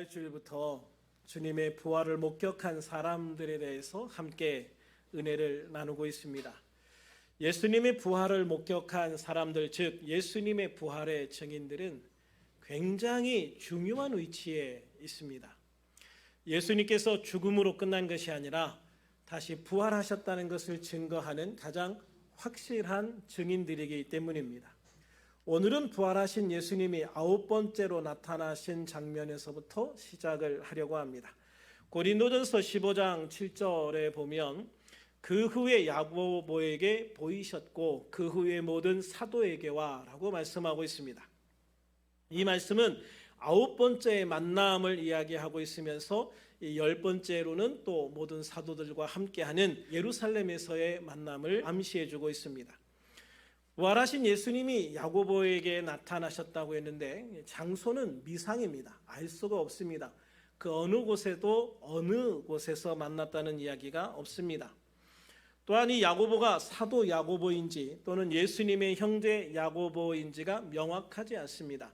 지난 주일부터 주님의 부활을 목격한 사람들에 대해서 함께 은혜를 나누고 있습니다. 예수님의 부활을 목격한 사람들, 즉 예수님의 부활의 증인들은 굉장히 중요한 위치에 있습니다. 예수님께서 죽음으로 끝난 것이 아니라 다시 부활하셨다는 것을 증거하는 가장 확실한 증인들이기 때문입니다. 오늘은 부활하신 예수님이 9번째로 나타나신 장면에서부터 시작을 하려고 합니다. 고린도전서 15장 7절에 보면 그 후에 야고보에게 보이셨고 그 후에 모든 사도에게와 라고 말씀하고 있습니다. 이 말씀은 9번째의 만남을 이야기하고 있으면서 이 10번째로는 또 모든 사도들과 함께하는 예루살렘에서의 만남을 암시해주고 있습니다. 부활하신 예수님이 야고보에게 나타나셨다고 했는데 장소는 미상입니다. 알 수가 없습니다. 그 어느 곳에도 어느 곳에서 만났다는 이야기가 없습니다. 또한 이 야고보가 사도 야고보인지 또는 예수님의 형제 야고보인지가 명확하지 않습니다.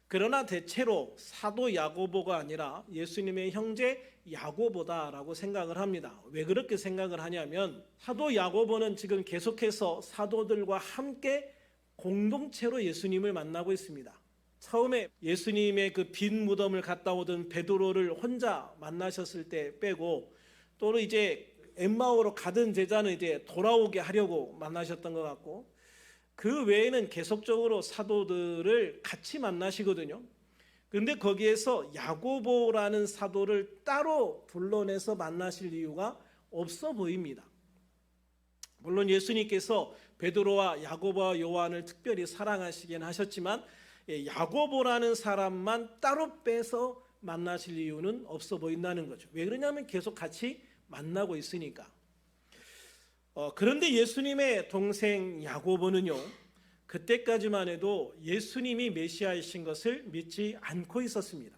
그러나 대체로 사도 야고보가 아니라 예수님의 형제 야고보다라고 생각을 합니다. 왜 그렇게 생각을 하냐면 사도 야고보는 지금 계속해서 사도들과 함께 공동체로 예수님을 만나고 있습니다. 처음에 예수님의 그 빈 무덤을 갔다 오던 베드로를 혼자 만나셨을 때 빼고 또는 이제 엠마오로 가던 제자는 이제 돌아오게 하려고 만나셨던 것 같고 그 외에는 계속적으로 사도들을 같이 만나시거든요. 그런데 거기에서 야고보라는 사도를 따로 불러내서 만나실 이유가 없어 보입니다. 물론 예수님께서 베드로와 야고보와 요한을 특별히 사랑하시긴 하셨지만 야고보라는 사람만 따로 빼서 만나실 이유는 없어 보인다는 거죠. 왜 그러냐면 계속 같이 만나고 있으니까. 그런데 예수님의 동생 야고보는요, 그때까지만 해도 예수님이 메시아이신 것을 믿지 않고 있었습니다.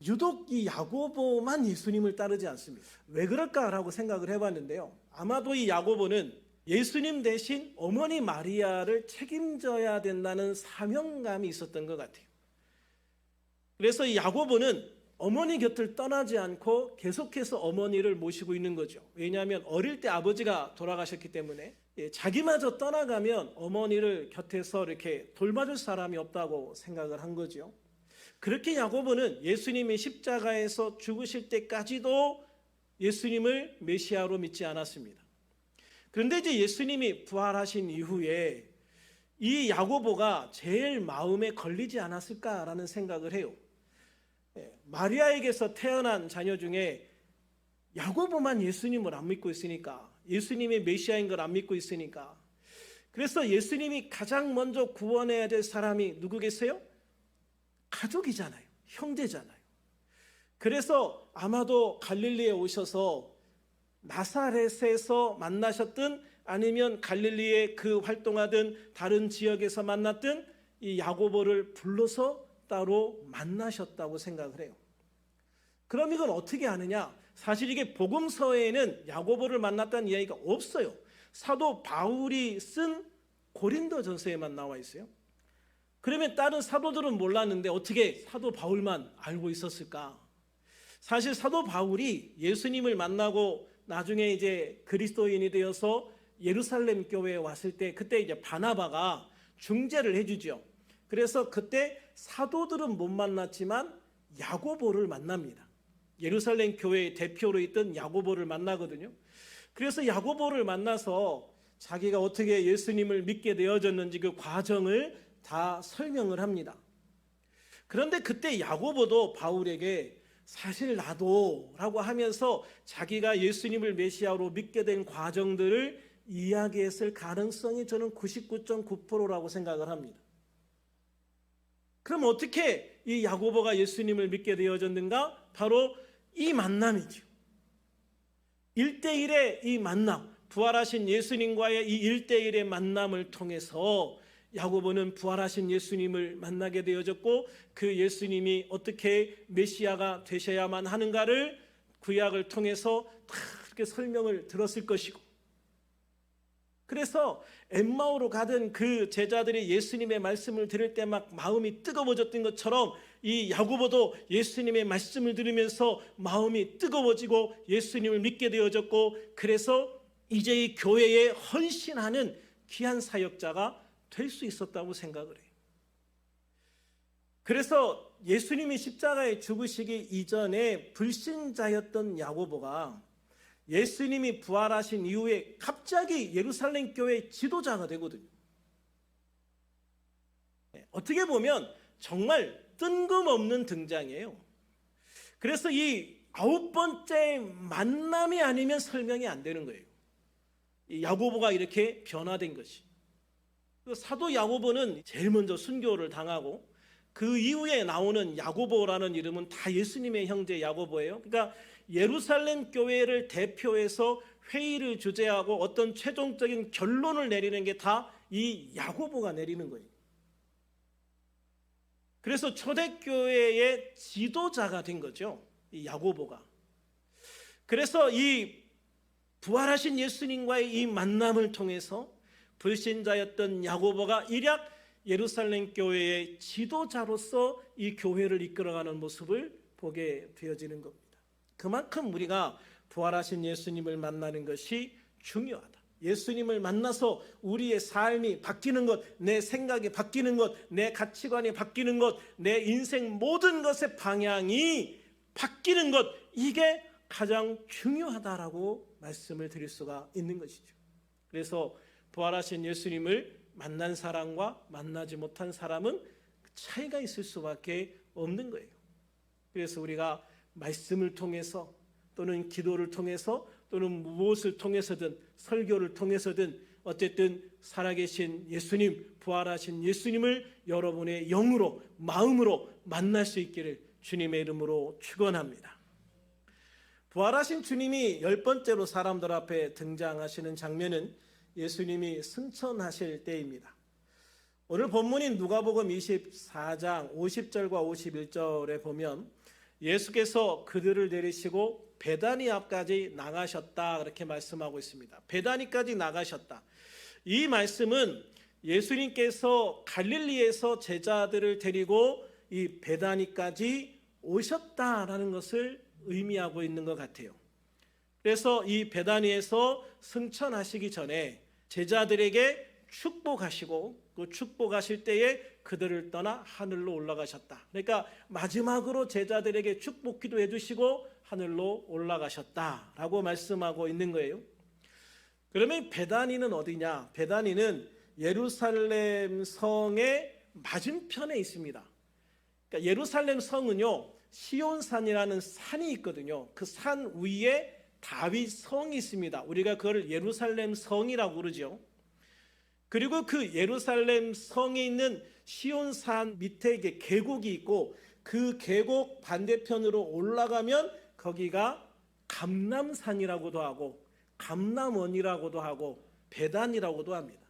유독 이 야고보만 예수님을 따르지 않습니다. 왜 그럴까라고 생각을 해봤는데요. 아마도 이 야고보는 예수님 대신 어머니 마리아를 책임져야 된다는 사명감이 있었던 것 같아요. 그래서 이 야고보는 어머니 곁을 떠나지 않고 계속해서 어머니를 모시고 있는 거죠. 왜냐하면 어릴 때 아버지가 돌아가셨기 때문에 자기마저 떠나가면 어머니를 곁에서 이렇게 돌봐줄 사람이 없다고 생각을 한 거죠. 그렇게 야고보는 예수님이 십자가에서 죽으실 때까지도 예수님을 메시아로 믿지 않았습니다. 그런데 이제 예수님이 부활하신 이후에 이 야고보가 제일 마음에 걸리지 않았을까라는 생각을 해요. 마리아에게서 태어난 자녀 중에 야고보만 예수님을 안 믿고 있으니까, 예수님이 메시아인 걸 안 믿고 있으니까, 그래서 예수님이 가장 먼저 구원해야 될 사람이 누구겠어요? 가족이잖아요. 형제잖아요. 그래서 아마도 갈릴리에 오셔서 나사렛에서 만나셨든 아니면 갈릴리에 그 활동하던 다른 지역에서 만났던 이 야고보를 불러서 따로 만나셨다고 생각을 해요. 그럼 이건 어떻게 아느냐? 사실 이게 복음서에는 야고보를 만났다는 이야기가 없어요. 사도 바울이 쓴 고린도전서에만 나와 있어요. 그러면 다른 사도들은 몰랐는데 어떻게 사도 바울만 알고 있었을까? 사실 사도 바울이 예수님을 만나고 나중에 이제 그리스도인이 되어서 예루살렘 교회에 왔을 때 그때 이제 바나바가 중재를 해주죠. 그래서 그때 사도들은 못 만났지만 야고보를 만납니다. 예루살렘 교회의 대표로 있던 야고보를 만나거든요. 그래서 야고보를 만나서 자기가 어떻게 예수님을 믿게 되어졌는지 그 과정을 다 설명을 합니다. 그런데 그때 야고보도 바울에게 사실 나도 라고 하면서 자기가 예수님을 메시아로 믿게 된 과정들을 이야기했을 가능성이 저는 99.9%라고 생각을 합니다. 그럼 어떻게 이 야고보가 예수님을 믿게 되어졌는가? 바로 이 만남이죠. 1대1의 이 만남, 부활하신 예수님과의 이 1대1의 만남을 통해서 야고보는 부활하신 예수님을 만나게 되어졌고 그 예수님이 어떻게 메시아가 되셔야만 하는가를 구약을 통해서 다 이렇게 설명을 들었을 것이고 그래서 엠마오로 가던 그 제자들이 예수님의 말씀을 들을 때 막 마음이 뜨거워졌던 것처럼 이 야고보도 예수님의 말씀을 들으면서 마음이 뜨거워지고 예수님을 믿게 되어졌고, 그래서 이제 이 교회에 헌신하는 귀한 사역자가 될 수 있었다고 생각을 해요. 그래서 예수님이 십자가에 죽으시기 이전에 불신자였던 야고보가 예수님이 부활하신 이후에 갑자기 예루살렘 교회 지도자가 되거든요. 어떻게 보면 정말 뜬금없는 등장이에요. 그래서 이 9번째 만남이 아니면 설명이 안 되는 거예요. 이 야고보가 이렇게 변화된 것이. 사도 야고보는 제일 먼저 순교를 당하고 그 이후에 나오는 야고보라는 이름은 다 예수님의 형제 야고보예요. 그러니까 예루살렘 교회를 대표해서 회의를 주재하고 어떤 최종적인 결론을 내리는 게 다 이 야고보가 내리는 거예요. 그래서 초대교회의 지도자가 된 거죠, 이 야고보가. 그래서 이 부활하신 예수님과의 이 만남을 통해서 불신자였던 야고보가 일약 예루살렘 교회의 지도자로서 이 교회를 이끌어가는 모습을 보게 되어지는 겁니다. 그만큼 우리가 부활하신 예수님을 만나는 것이 중요하다. 예수님을 만나서 우리의 삶이 바뀌는 것, 내 생각이 바뀌는 것, 내 가치관이 바뀌는 것, 내 인생 모든 것의 방향이 바뀌는 것, 이게 가장 중요하다라고 말씀을 드릴 수가 있는 것이죠. 그래서 부활하신 예수님을 만난 사람과 만나지 못한 사람은 차이가 있을 수밖에 없는 거예요. 그래서 우리가 말씀을 통해서 또는 기도를 통해서 또는 무엇을 통해서든 설교를 통해서든 어쨌든 살아계신 예수님, 부활하신 예수님을 여러분의 영으로, 마음으로 만날 수 있기를 주님의 이름으로 축원합니다. 부활하신 주님이 10번째로 사람들 앞에 등장하시는 장면은 예수님이 승천하실 때입니다. 오늘 본문인 누가복음 24장 50절과 51절에 보면 예수께서 그들을 내리시고 베다니 앞까지 나가셨다, 그렇게 말씀하고 있습니다. 베다니까지 나가셨다. 이 말씀은 예수님께서 갈릴리에서 제자들을 데리고 이 베다니까지 오셨다라는 것을 의미하고 있는 것 같아요. 그래서 이 베다니에서 승천하시기 전에 제자들에게 축복하시고 그 축복하실 때에 그들을 떠나 하늘로 올라가셨다. 그러니까 마지막으로 제자들에게 축복 기도해 주시고 하늘로 올라가셨다라고 말씀하고 있는 거예요. 그러면 베다니는 어디냐? 베다니는 예루살렘 성의 맞은편에 있습니다. 그러니까 예루살렘 성은요, 시온산이라는 산이 있거든요. 그 산 위에 다윗 성이 있습니다. 우리가 그걸 예루살렘 성이라고 그러죠. 그리고 그 예루살렘 성에 있는 시온산 밑에 이게 계곡이 있고 그 계곡 반대편으로 올라가면 거기가 감람산이라고도 하고 감람원이라고도 하고 베단이라고도 합니다.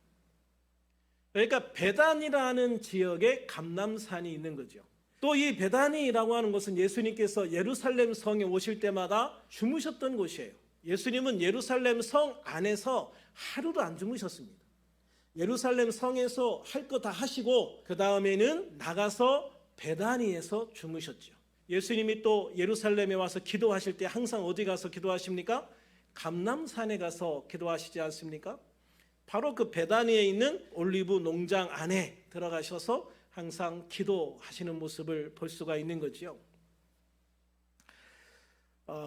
그러니까 베단이라는 지역에 감람산이 있는 거죠. 또 이 베다니라고 하는 것은 예수님께서 예루살렘 성에 오실 때마다 주무셨던 곳이에요. 예수님은 예루살렘 성 안에서 하루도 안 주무셨습니다. 예루살렘 성에서 할 거 다 하시고 그 다음에는 나가서 베다니에서 주무셨죠. 예수님이 또 예루살렘에 와서 기도하실 때 항상 어디 가서 기도하십니까? 감람산에 가서 기도하시지 않습니까? 바로 그 베다니에 있는 올리브 농장 안에 들어가셔서 항상 기도하시는 모습을 볼 수가 있는 거지요.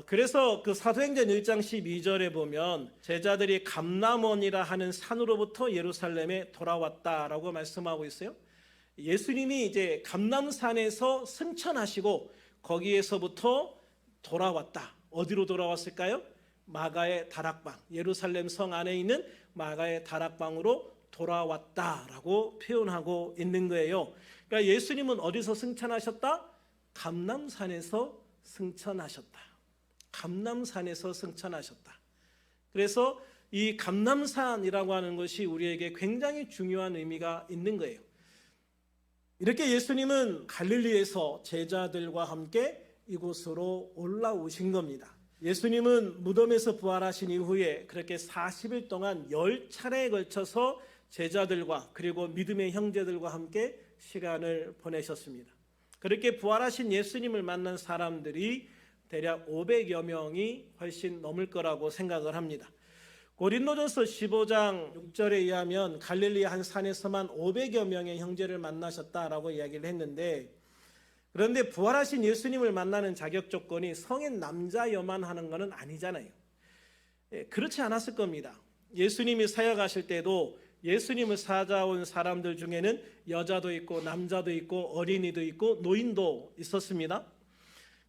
그래서 그 사도행전 1장 12절에 보면 제자들이 감람원이라 하는 산으로부터 예루살렘에 돌아왔다라고 말씀하고 있어요. 예수님이 이제 감람산에서 승천하시고 거기에서부터 돌아왔다. 어디로 돌아왔을까요? 마가의 다락방, 예루살렘 성 안에 있는 마가의 다락방으로 돌아왔다라고 표현하고 있는 거예요. 그러니까 예수님은 어디서 승천하셨다? 감람산에서 승천하셨다. 감람산에서 승천하셨다. 그래서 이 감람산이라고 하는 것이 우리에게 굉장히 중요한 의미가 있는 거예요. 이렇게 예수님은 갈릴리에서 제자들과 함께 이곳으로 올라오신 겁니다. 예수님은 무덤에서 부활하신 이후에 그렇게 40일 동안 10차례에 걸쳐서 제자들과 그리고 믿음의 형제들과 함께 시간을 보내셨습니다. 그렇게 부활하신 예수님을 만난 사람들이 대략 500여 명이 훨씬 넘을 거라고 생각을 합니다. 고린도전서 15장 6절에 의하면 갈릴리 한 산에서만 500여 명의 형제를 만나셨다라고 이야기를 했는데, 그런데 부활하신 예수님을 만나는 자격 조건이 성인 남자여만 하는 것은 아니잖아요. 그렇지 않았을 겁니다. 예수님이 사역하실 때도 예수님을 찾아온 사람들 중에는 여자도 있고 남자도 있고 어린이도 있고 노인도 있었습니다.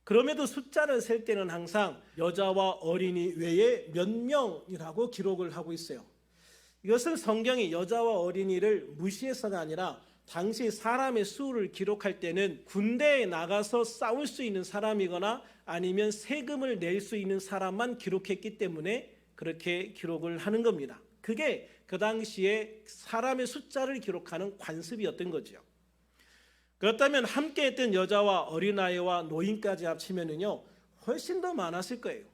그럼에도 숫자를 셀 때는 항상 여자와 어린이 외에 몇 명이라고 기록을 하고 있어요. 이것은 성경이 여자와 어린이를 무시해서가 아니라 당시 사람의 수를 기록할 때는 군대에 나가서 싸울 수 있는 사람이거나 아니면 세금을 낼 수 있는 사람만 기록했기 때문에 그렇게 기록을 하는 겁니다. 그게 그 당시에 사람의 숫자를 기록하는 관습이었던 거죠. 그렇다면 함께 했던 여자와 어린아이와 노인까지 합치면은요 훨씬 더 많았을 거예요.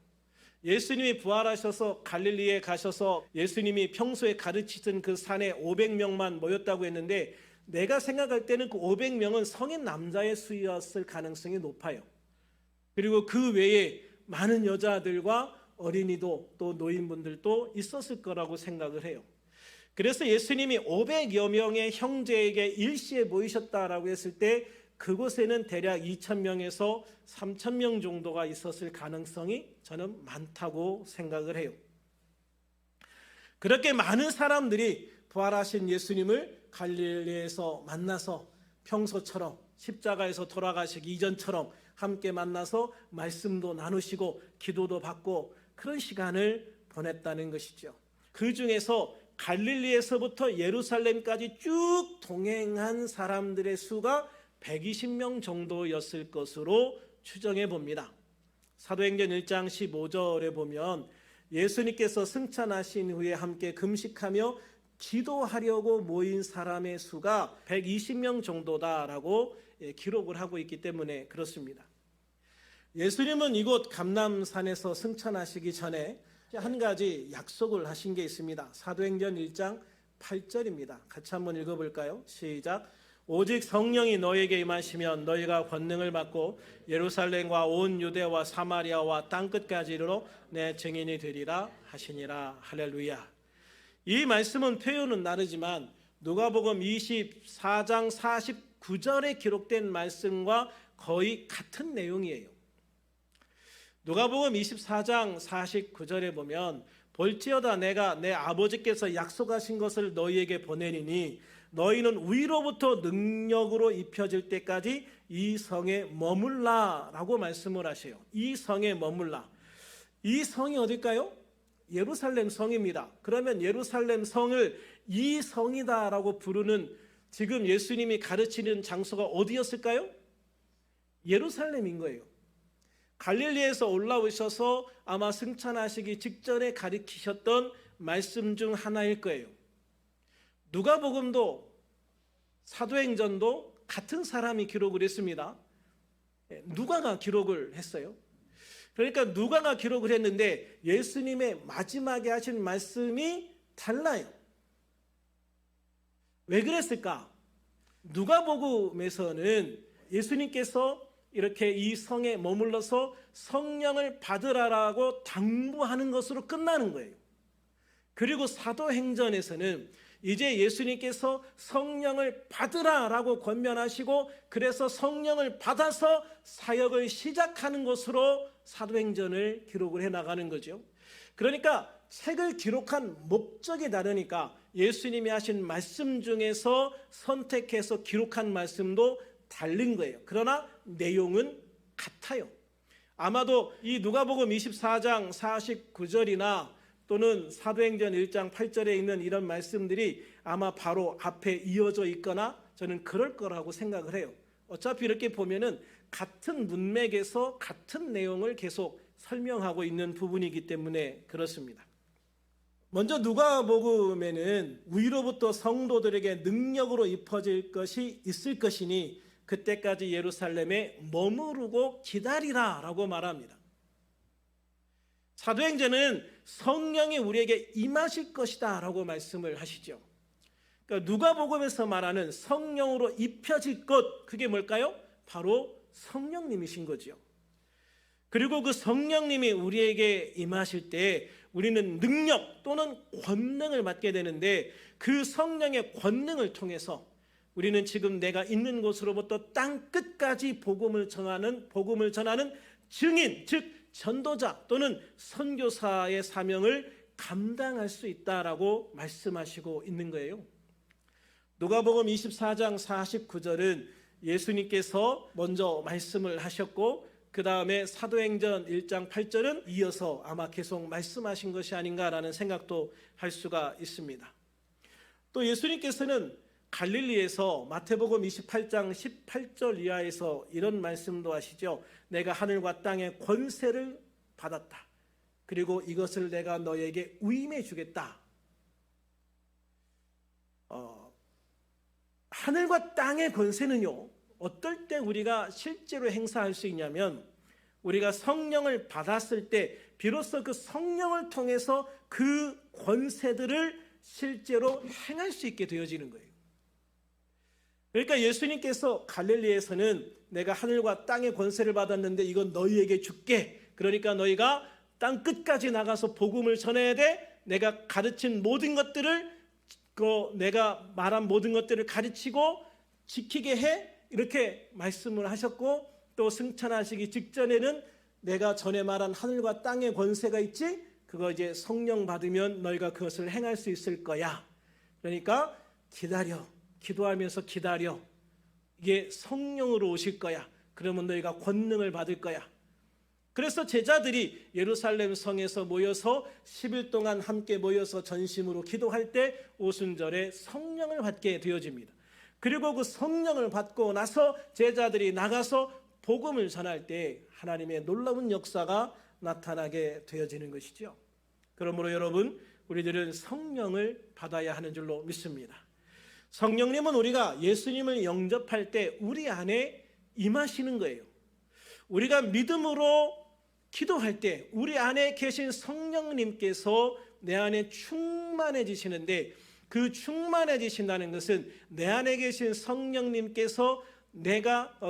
예수님이 부활하셔서 갈릴리에 가셔서 예수님이 평소에 가르치던 그 산에 500명만 모였다고 했는데, 내가 생각할 때는 그 500명은 성인 남자의 수였을 가능성이 높아요. 그리고 그 외에 많은 여자들과 어린이도 또 노인분들도 있었을 거라고 생각을 해요. 그래서 예수님이 500여 명의 형제에게 일시에 모이셨다라고 했을 때 그곳에는 대략 2,000명에서 3,000명 정도가 있었을 가능성이 저는 많다고 생각을 해요. 그렇게 많은 사람들이 부활하신 예수님을 갈릴리에서 만나서 평소처럼 십자가에서 돌아가시기 이전처럼 함께 만나서 말씀도 나누시고 기도도 받고 그런 시간을 보냈다는 것이죠. 그 중에서 갈릴리에서부터 예루살렘까지 쭉 동행한 사람들의 수가 120명 정도였을 것으로 추정해 봅니다. 사도행전 1장 15절에 보면 예수님께서 승천하신 후에 함께 금식하며 기도하려고 모인 사람의 수가 120명 정도다라고 기록을 하고 있기 때문에 그렇습니다. 예수님은 이곳 감람산에서 승천하시기 전에 한 가지 약속을 하신 게 있습니다. 사도행전 1장 8절입니다. 같이 한번 읽어볼까요? 시작. 오직 성령이 너에게 임하시면 너희가 권능을 받고 예루살렘과 온 유대와 사마리아와 땅끝까지 이르러 내 증인이 되리라 하시니라. 할렐루야. 이 말씀은 표현은 다르지만 누가복음 24장 49절에 기록된 말씀과 거의 같은 내용이에요. 누가복음 24장 49절에 보면 볼지어다 내가 내 아버지께서 약속하신 것을 너희에게 보내리니 너희는 위로부터 능력으로 입혀질 때까지 이 성에 머물라 라고 말씀을 하세요. 이 성에 머물라. 이 성이 어딜까요? 예루살렘 성입니다. 그러면 예루살렘 성을 이 성이다 라고 부르는 지금 예수님이 가르치는 장소가 어디였을까요? 예루살렘인 거예요. 갈릴리에서 올라오셔서 아마 승천하시기 직전에 가르치셨던 말씀 중 하나일 거예요. 누가복음도 사도행전도 같은 사람이 기록을 했습니다. 누가가 기록을 했어요. 그러니까 누가가 기록을 했는데 예수님의 마지막에 하신 말씀이 달라요. 왜 그랬을까? 누가복음에서는 예수님께서 이렇게 이 성에 머물러서 성령을 받으라라고 당부하는 것으로 끝나는 거예요. 그리고 사도행전에서는 이제 예수님께서 성령을 받으라라고 권면하시고 그래서 성령을 받아서 사역을 시작하는 것으로 사도행전을 기록을 해나가는 거죠. 그러니까 책을 기록한 목적이 다르니까 예수님이 하신 말씀 중에서 선택해서 기록한 말씀도 다른 거예요. 그러나 내용은 같아요. 아마도 이 누가복음 24장 49절이나 또는 사도행전 1장 8절에 있는 이런 말씀들이 아마 바로 앞에 이어져 있거나 저는 그럴 거라고 생각을 해요. 어차피 이렇게 보면은 같은 문맥에서 같은 내용을 계속 설명하고 있는 부분이기 때문에 그렇습니다. 먼저 누가복음에는 위로부터 성도들에게 능력으로 입혀질 것이 있을 것이니 그때까지 예루살렘에 머무르고 기다리라 라고 말합니다. 사도행전은 성령이 우리에게 임하실 것이다 라고 말씀을 하시죠. 그러니까 누가복음에서 말하는 성령으로 입혀질 것, 그게 뭘까요? 바로 성령님이신 거죠. 그리고 그 성령님이 우리에게 임하실 때 우리는 능력 또는 권능을 받게 되는데, 그 성령의 권능을 통해서 우리는 지금 내가 있는 곳으로부터 땅 끝까지 복음을 전하는 증인, 즉 전도자 또는 선교사의 사명을 감당할 수 있다라고 말씀하시고 있는 거예요. 누가복음 24장 49절은 예수님께서 먼저 말씀을 하셨고, 그 다음에 사도행전 1장 8절은 이어서 아마 계속 말씀하신 것이 아닌가라는 생각도 할 수가 있습니다. 또 예수님께서는 갈릴리에서 마태복음 28장 18절 이하에서 이런 말씀도 하시죠. 내가 하늘과 땅의 권세를 받았다. 그리고 이것을 내가 너에게 위임해 주겠다. 하늘과 땅의 권세는요, 어떨 때 우리가 실제로 행사할 수 있냐면, 우리가 성령을 받았을 때 비로소 그 성령을 통해서 그 권세들을 실제로 행할 수 있게 되어지는 거예요. 그러니까 예수님께서 갈릴리에서는 내가 하늘과 땅의 권세를 받았는데 이건 너희에게 줄게. 그러니까 너희가 땅 끝까지 나가서 복음을 전해야 돼. 내가 가르친 모든 것들을, 내가 말한 모든 것들을 가르치고 지키게 해. 이렇게 말씀을 하셨고, 또 승천하시기 직전에는 내가 전에 말한 하늘과 땅의 권세가 있지, 그거 이제 성령 받으면 너희가 그것을 행할 수 있을 거야. 그러니까 기다려, 기도하면서 기다려. 이게 성령으로 오실 거야. 그러면 너희가 권능을 받을 거야. 그래서 제자들이 예루살렘 성에서 모여서 10일 동안 함께 모여서 전심으로 기도할 때 오순절에 성령을 받게 되어집니다. 그리고 그 성령을 받고 나서 제자들이 나가서 복음을 전할 때 하나님의 놀라운 역사가 나타나게 되어지는 것이죠. 그러므로 여러분, 우리들은 성령을 받아야 하는 줄로 믿습니다. 성령님은 우리가 예수님을 영접할 때 우리 안에 임하시는 거예요. 우리가 믿음으로 기도할 때 우리 안에 계신 성령님께서 내 안에 충만해지시는데, 그 충만해지신다는 것은 내 안에 계신 성령님께서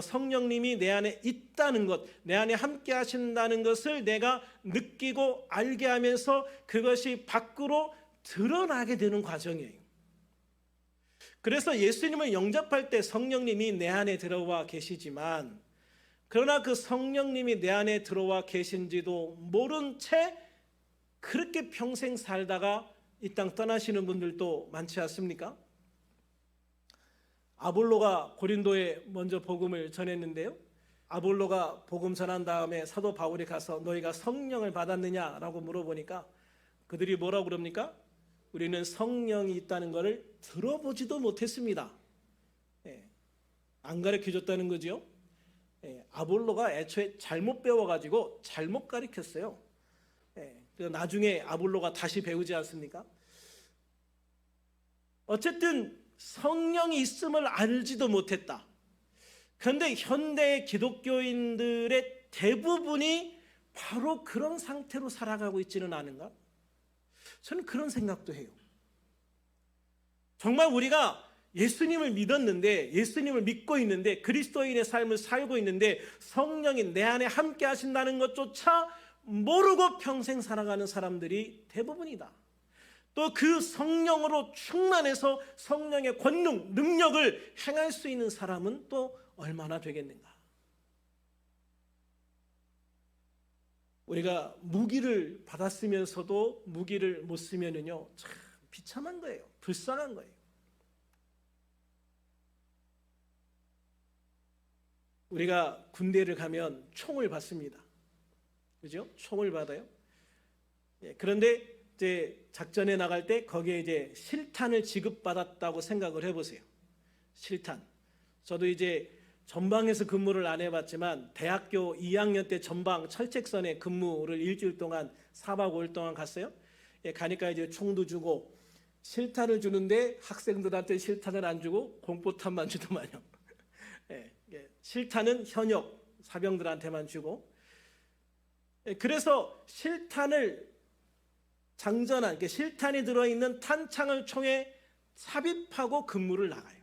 성령님이 내 안에 있다는 것, 내 안에 함께 하신다는 것을 내가 느끼고 알게 하면서 그것이 밖으로 드러나게 되는 과정이에요. 그래서 예수님을 영접할 때 성령님이 내 안에 들어와 계시지만, 그러나 그 성령님이 내 안에 들어와 계신지도 모른 채 그렇게 평생 살다가 이 땅 떠나시는 분들도 많지 않습니까? 아볼로가 고린도에 먼저 복음을 전했는데요, 아볼로가 복음 전한 다음에 사도 바울이 가서 너희가 성령을 받았느냐라고 물어보니까 그들이 뭐라고 그럽니까? 우리는 성령이 있다는 것을 들어보지도 못했습니다. 안 가르쳐줬다는 거죠. 아볼로가 애초에 잘못 배워가지고 잘못 가르쳤어요. 나중에 아볼로가 다시 배우지 않습니까? 어쨌든 성령이 있음을 알지도 못했다. 그런데 현대 기독교인들의 대부분이 바로 그런 상태로 살아가고 있지는 않은가? 저는 그런 생각도 해요. 정말 우리가 예수님을 믿었는데, 예수님을 믿고 있는데, 그리스도인의 삶을 살고 있는데 성령이 내 안에 함께 하신다는 것조차 모르고 평생 살아가는 사람들이 대부분이다. 또 그 성령으로 충만해서 성령의 권능, 능력을 행할 수 있는 사람은 또 얼마나 되겠는가? 우리가 무기를 받았으면서도 무기를 못 쓰면은요, 참 비참한 거예요. 불쌍한 거예요. 우리가 군대를 가면 총을 받습니다. 그죠? 총을 받아요. 그런데 이제 작전에 나갈 때 거기에 이제 실탄을 지급받았다고 생각을 해보세요. 실탄. 저도 이제 전방에서 근무를 안 해봤지만 대학교 2학년 때 전방 철책선에 근무를 일주일 동안 4박 5일 동안 갔어요. 가니까 이제 총도 주고 실탄을 주는데 학생들한테 실탄을 안 주고 공포탄만 주더만요. 실탄은 현역 사병들한테만 주고, 그래서 실탄을 장전한, 실탄이 들어있는 탄창을 총에 삽입하고 근무를 나가요.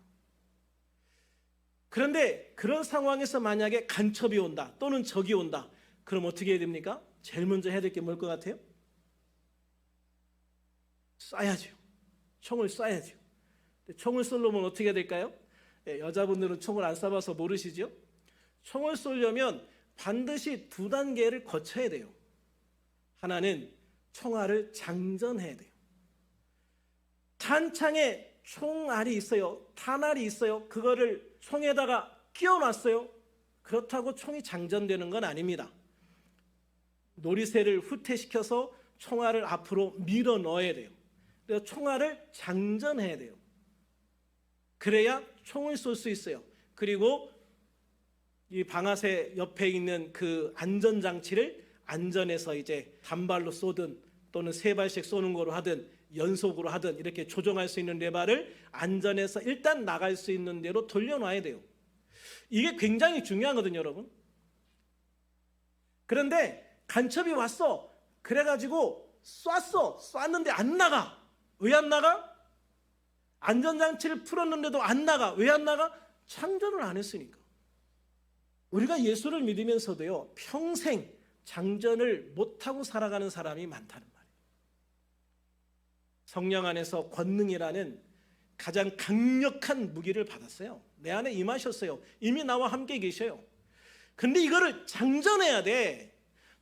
그런데 그런 상황에서 만약에 간첩이 온다 또는 적이 온다, 그럼 어떻게 해야 됩니까? 제일 먼저 해야 될 게 뭘 것 같아요? 쏴야죠. 총을 쏴야죠. 총을 쏘려면 어떻게 해야 될까요? 여자분들은 총을 안 쏴봐서 모르시죠? 총을 쏘려면 반드시 두 단계를 거쳐야 돼요. 하나는 총알을 장전해야 돼요. 탄창에 총알이 있어요. 탄알이 있어요. 그거를 총에다가 끼워놨어요. 그렇다고 총이 장전되는 건 아닙니다. 놀이새를 후퇴시켜서 총알을 앞으로 밀어 넣어야 돼요. 그래서 총알을 장전해야 돼요. 그래야 총을 쏠 수 있어요. 그리고 이 방아쇠 옆에 있는 그 안전장치를 안전해서 이제 단발로 쏘든 또는 세 발씩 쏘는 거로 하든 연속으로 하든 이렇게 조정할 수 있는 레바를 안전해서 일단 나갈 수 있는 대로 돌려놔야 돼요. 이게 굉장히 중요하거든요, 여러분. 그런데 간첩이 왔어. 그래가지고 쐈는데 안 나가. 왜 안 나가? 안전장치를 풀었는데도 안 나가. 왜 안 나가? 장전을 안 했으니까. 우리가 예수를 믿으면서도요, 평생 장전을 못하고 살아가는 사람이 많다는 말이에요. 성령 안에서 권능이라는 가장 강력한 무기를 받았어요. 내 안에 임하셨어요. 이미 나와 함께 계셔요. 근데 이거를 장전해야 돼.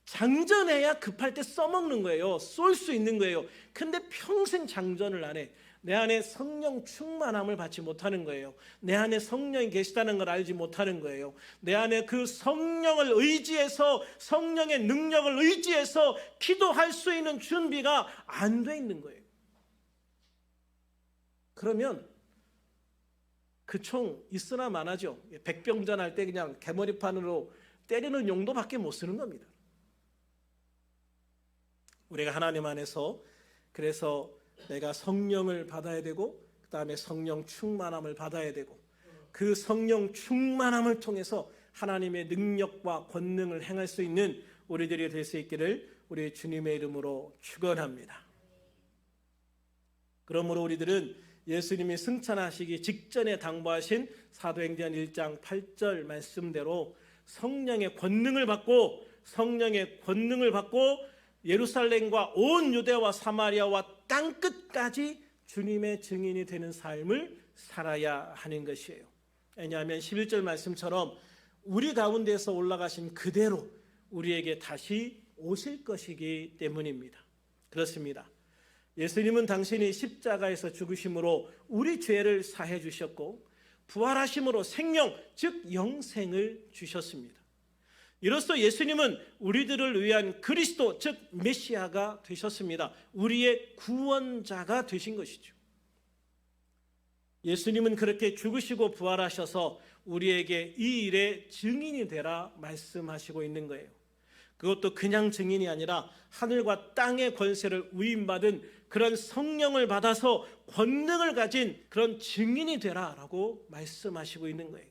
장전해야 급할 때 써먹는 거예요. 쏠 수 있는 거예요. 근데 평생 장전을 안 해. 내 안에 성령 충만함을 받지 못하는 거예요. 내 안에 성령이 계시다는 걸 알지 못하는 거예요. 내 안에 그 성령을 의지해서, 성령의 능력을 의지해서 기도할 수 있는 준비가 안 돼 있는 거예요. 그러면 그 총 있으나 마나죠. 백병전 할 때 그냥 개머리판으로 때리는 용도밖에 못 쓰는 겁니다. 우리가 하나님 안에서, 그래서 내가 성령을 받아야 되고 그 다음에 성령 충만함을 받아야 되고 그 성령 충만함을 통해서 하나님의 능력과 권능을 행할 수 있는 우리들이 될 수 있기를 우리 주님의 이름으로 축원합니다. 그러므로 우리들은 예수님이 승천하시기 직전에 당부하신 사도행전 1장 8절 말씀대로 성령의 권능을 받고 예루살렘과 온 유대와 사마리아와 땅끝까지 주님의 증인이 되는 삶을 살아야 하는 것이에요. 왜냐하면 11절 말씀처럼 우리 가운데서 올라가신 그대로 우리에게 다시 오실 것이기 때문입니다. 그렇습니다. 예수님은 당신이 십자가에서 죽으심으로 우리 죄를 사해 주셨고 부활하심으로 생명, 즉 영생을 주셨습니다. 이로써 예수님은 우리들을 위한 그리스도, 즉 메시아가 되셨습니다. 우리의 구원자가 되신 것이죠. 예수님은 그렇게 죽으시고 부활하셔서 우리에게 이 일의 증인이 되라 말씀하시고 있는 거예요. 그것도 그냥 증인이 아니라 하늘과 땅의 권세를 위임받은 그런 성령을 받아서 권능을 가진 그런 증인이 되라라고 말씀하시고 있는 거예요.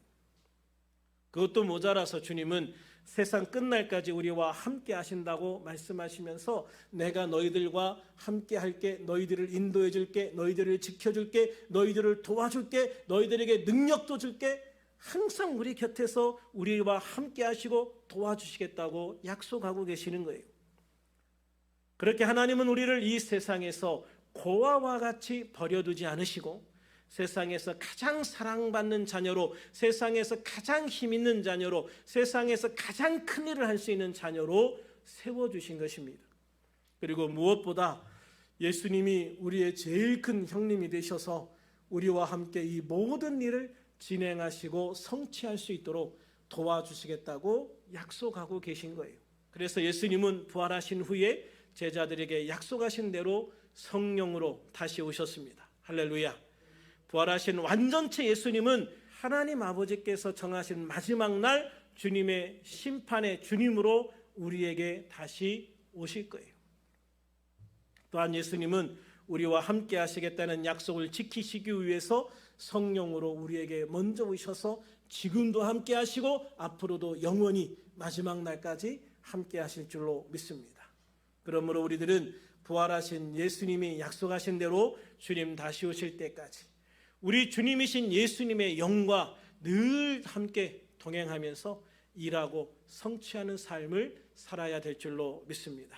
그것도 모자라서 주님은 세상 끝날까지 우리와 함께 하신다고 말씀하시면서 내가 너희들과 함께 할게, 너희들을 인도해 줄게, 너희들을 지켜줄게, 너희들을 도와줄게, 너희들에게 능력도 줄게, 항상 우리 곁에서 우리와 함께 하시고 도와주시겠다고 약속하고 계시는 거예요. 그렇게 하나님은 우리를 이 세상에서 고아와 같이 버려두지 않으시고 세상에서 가장 사랑받는 자녀로, 세상에서 가장 힘 있는 자녀로, 세상에서 가장 큰 일을 할 수 있는 자녀로 세워주신 것입니다. 그리고 무엇보다 예수님이 우리의 제일 큰 형님이 되셔서 우리와 함께 이 모든 일을 진행하시고 성취할 수 있도록 도와주시겠다고 약속하고 계신 거예요. 그래서 예수님은 부활하신 후에 제자들에게 약속하신 대로 성령으로 다시 오셨습니다. 할렐루야. 부활하신 완전체 예수님은 하나님 아버지께서 정하신 마지막 날 주님의 심판의 주님으로 우리에게 다시 오실 거예요. 또한 예수님은 우리와 함께 하시겠다는 약속을 지키시기 위해서 성령으로 우리에게 먼저 오셔서 지금도 함께 하시고 앞으로도 영원히 마지막 날까지 함께 하실 줄로 믿습니다. 그러므로 우리들은 부활하신 예수님이 약속하신 대로 주님 다시 오실 때까지 우리 주님이신 예수님의 영과 늘 함께 동행하면서 일하고 성취하는 삶을 살아야 될 줄로 믿습니다.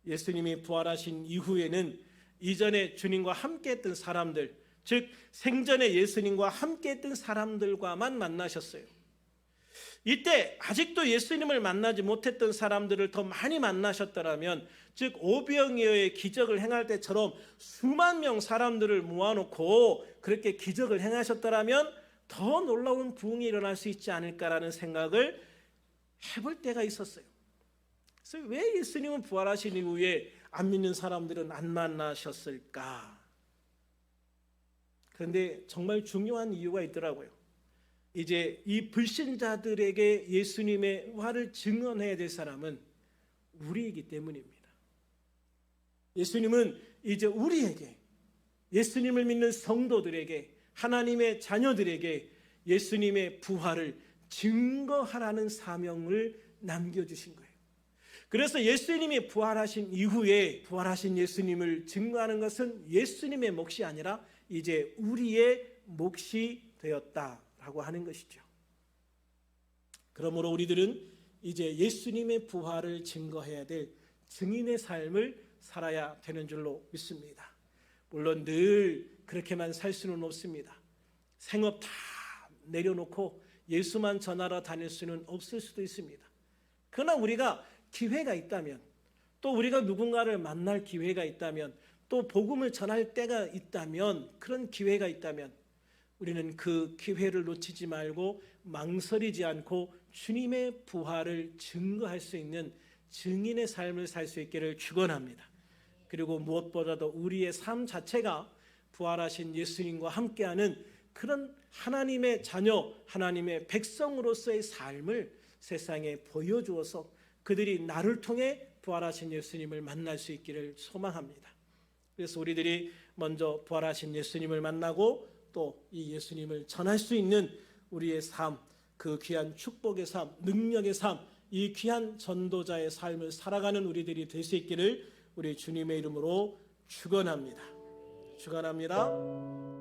예수님이 부활하신 이후에는 이전에 주님과 함께했던 사람들, 즉 생전에 예수님과 함께했던 사람들과만 만나셨어요. 이때 아직도 예수님을 만나지 못했던 사람들을 더 많이 만나셨더라면, 즉 오병이어의 기적을 행할 때처럼 수만 명 사람들을 모아놓고 그렇게 기적을 행하셨더라면 더 놀라운 부흥이 일어날 수 있지 않을까라는 생각을 해볼 때가 있었어요. 그래서 왜 예수님은 부활하신 이후에 안 믿는 사람들은 안 만나셨을까? 그런데 정말 중요한 이유가 있더라고요. 이제 이 불신자들에게 예수님의 부활을 증언해야 될 사람은 우리이기 때문입니다. 예수님은 이제 우리에게, 예수님을 믿는 성도들에게, 하나님의 자녀들에게 예수님의 부활을 증거하라는 사명을 남겨주신 거예요. 그래서 예수님이 부활하신 이후에 부활하신 예수님을 증거하는 것은 예수님의 몫이 아니라 이제 우리의 몫이 되었다라고 하는 것이죠. 그러므로 우리들은 이제 예수님의 부활을 증거해야 될 증인의 삶을 살아야 되는 줄로 믿습니다. 물론 늘 그렇게만 살 수는 없습니다. 생업 다 내려놓고 예수만 전하러 다닐 수는 없을 수도 있습니다. 그러나 우리가 기회가 있다면, 또 우리가 누군가를 만날 기회가 있다면, 또 복음을 전할 때가 있다면, 그런 기회가 있다면 우리는 그 기회를 놓치지 말고 망설이지 않고 주님의 부활을 증거할 수 있는 증인의 삶을 살 수 있기를 축원합니다. 그리고 무엇보다도 우리의 삶 자체가 부활하신 예수님과 함께하는 그런 하나님의 자녀, 하나님의 백성으로서의 삶을 세상에 보여주어서 그들이 나를 통해 부활하신 예수님을 만날 수 있기를 소망합니다. 그래서 우리들이 먼저 부활하신 예수님을 만나고 또 이 예수님을 전할 수 있는 우리의 삶, 그 귀한 축복의 삶, 능력의 삶, 이 귀한 전도자의 삶을 살아가는 우리들이 될 수 있기를 우리 주님의 이름으로 축원합니다. 축원합니다.